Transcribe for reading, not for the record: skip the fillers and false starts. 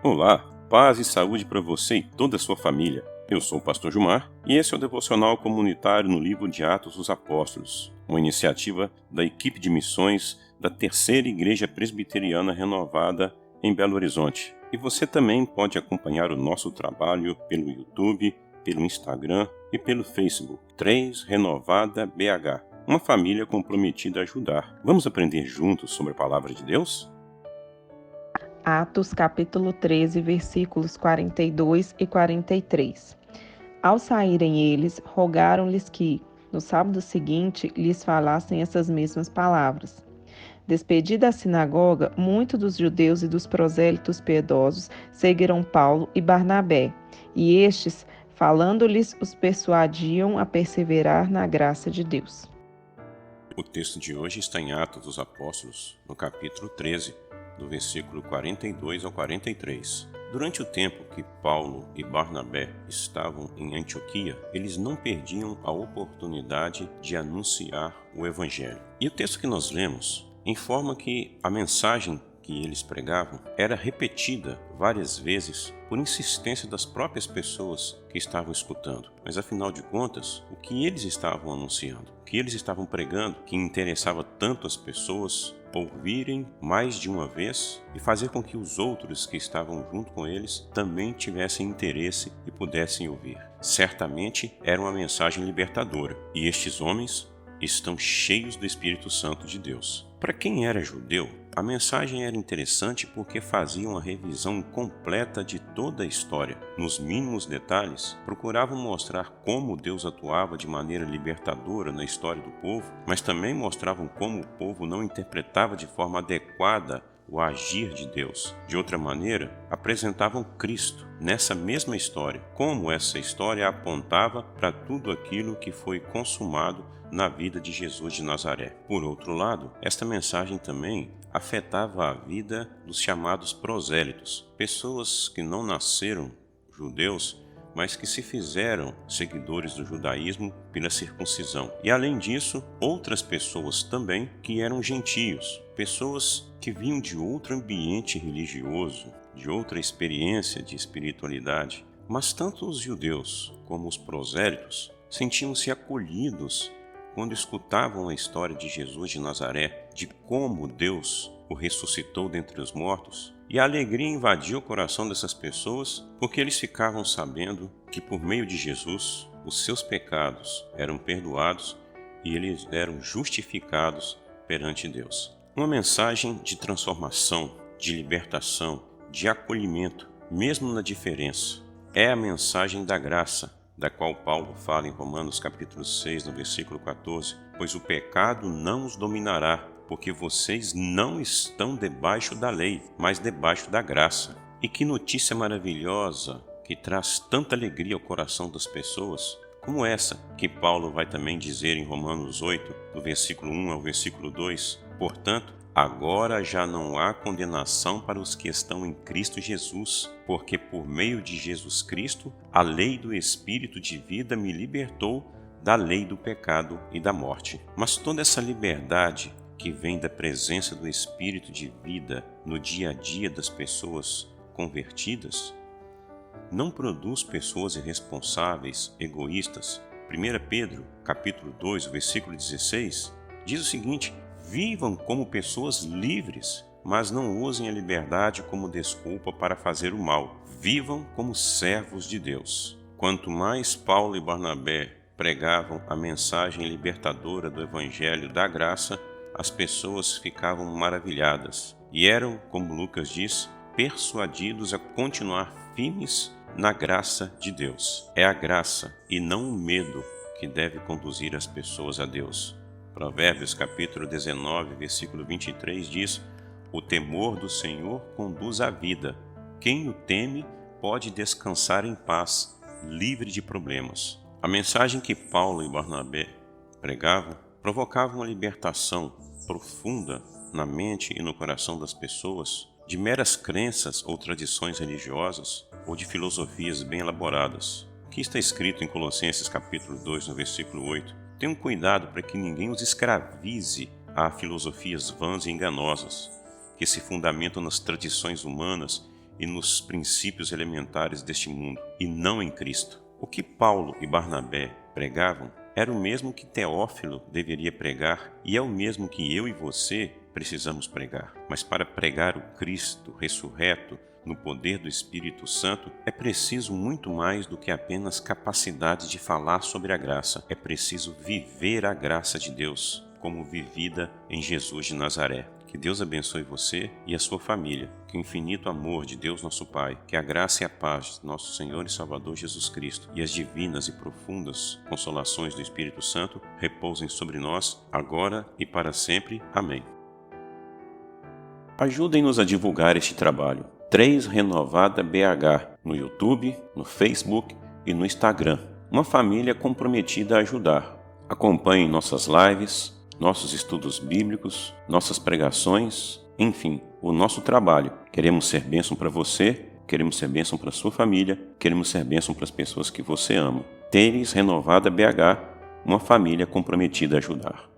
Olá, paz e saúde para você e toda a sua família. Eu sou o pastor Gilmar e esse é o devocional comunitário no livro de Atos dos Apóstolos, uma iniciativa da equipe de missões da Terceira Igreja Presbiteriana Renovada em Belo Horizonte. E você também pode acompanhar o nosso trabalho pelo YouTube, pelo Instagram e pelo Facebook. 3 Renovada BH, uma família comprometida a ajudar. Vamos aprender juntos sobre a palavra de Deus? Atos capítulo 13, versículos 42 e 43. Ao saírem eles, rogaram-lhes que, no sábado seguinte, lhes falassem essas mesmas palavras. Despedida a sinagoga, muitos dos judeus e dos prosélitos piedosos seguiram Paulo e Barnabé, e estes, falando-lhes, os persuadiam a perseverar na graça de Deus. O texto de hoje está em Atos dos Apóstolos, no capítulo 13, do versículo 42 ao 43. Durante o tempo que Paulo e Barnabé estavam em Antioquia, eles não perdiam a oportunidade de anunciar o Evangelho. E o texto que nós lemos informa que a mensagem que eles pregavam era repetida várias vezes por insistência das próprias pessoas que estavam escutando. Mas afinal de contas, o que eles estavam anunciando, o que eles estavam pregando, que interessava tanto as pessoas ouvirem mais de uma vez e fazer com que os outros que estavam junto com eles também tivessem interesse e pudessem ouvir. Certamente era uma mensagem libertadora, e estes homens estão cheios do Espírito Santo de Deus. Para quem era judeu, a mensagem era interessante porque fazia uma revisão completa de toda a história. Nos mínimos detalhes, procuravam mostrar como Deus atuava de maneira libertadora na história do povo, mas também mostravam como o povo não interpretava de forma adequada o agir de Deus. De outra maneira, apresentavam Cristo nessa mesma história, como essa história apontava para tudo aquilo que foi consumado na vida de Jesus de Nazaré. Por outro lado, esta mensagem também afetava a vida dos chamados prosélitos, pessoas que não nasceram judeus, mas que se fizeram seguidores do judaísmo pela circuncisão. E além disso, outras pessoas também que eram gentios, pessoas que vinham de outro ambiente religioso, de outra experiência de espiritualidade. Mas tanto os judeus como os prosélitos sentiam-se acolhidos quando escutavam a história de Jesus de Nazaré, de como Deus o ressuscitou dentre os mortos, e a alegria invadiu o coração dessas pessoas porque eles ficavam sabendo que por meio de Jesus os seus pecados eram perdoados e eles eram justificados perante Deus. Uma mensagem de transformação, de libertação, de acolhimento, mesmo na diferença. É a mensagem da graça, da qual Paulo fala em Romanos capítulo 6, no versículo 14, pois o pecado não os dominará, porque vocês não estão debaixo da lei, mas debaixo da graça. E que notícia maravilhosa, que traz tanta alegria ao coração das pessoas, como essa que Paulo vai também dizer em Romanos 8, do versículo 1 ao versículo 2, portanto, agora já não há condenação para os que estão em Cristo Jesus, porque por meio de Jesus Cristo, a lei do Espírito de vida me libertou da lei do pecado e da morte. Mas toda essa liberdade que vem da presença do Espírito de vida no dia a dia das pessoas convertidas, não produz pessoas irresponsáveis, egoístas. 1 Pedro, capítulo 2, versículo 16, diz o seguinte: vivam como pessoas livres, mas não usem a liberdade como desculpa para fazer o mal. Vivam como servos de Deus. Quanto mais Paulo e Barnabé pregavam a mensagem libertadora do Evangelho da graça, as pessoas ficavam maravilhadas e eram, como Lucas diz, persuadidos a continuar firmes na graça de Deus. É a graça e não o medo que deve conduzir as pessoas a Deus. Provérbios capítulo 19, versículo 23 diz: o temor do Senhor conduz à vida. Quem o teme pode descansar em paz, livre de problemas. A mensagem que Paulo e Barnabé pregavam provocava uma libertação profunda na mente e no coração das pessoas de meras crenças ou tradições religiosas ou de filosofias bem elaboradas. O que está escrito em Colossenses capítulo 2, no versículo 8? Tenham cuidado para que ninguém os escravize a filosofias vãs e enganosas, que se fundamentam nas tradições humanas e nos princípios elementares deste mundo, e não em Cristo. O que Paulo e Barnabé pregavam era o mesmo que Teófilo deveria pregar e é o mesmo que eu e você precisamos pregar. Mas para pregar o Cristo ressurreto no poder do Espírito Santo, é preciso muito mais do que apenas capacidade de falar sobre a graça. É preciso viver a graça de Deus como vivida em Jesus de Nazaré. Que Deus abençoe você e a sua família. Que o infinito amor de Deus nosso Pai, que a graça e a paz de nosso Senhor e Salvador Jesus Cristo e as divinas e profundas consolações do Espírito Santo repousem sobre nós, agora e para sempre. Amém. Ajudem-nos a divulgar este trabalho. 3 Renovada BH, no YouTube, no Facebook e no Instagram. Uma família comprometida a ajudar. Acompanhem nossas lives, nossos estudos bíblicos, nossas pregações, enfim, o nosso trabalho. Queremos ser bênção para você, queremos ser bênção para sua família, queremos ser bênção para as pessoas que você ama. 3 Renovada BH, uma família comprometida a ajudar.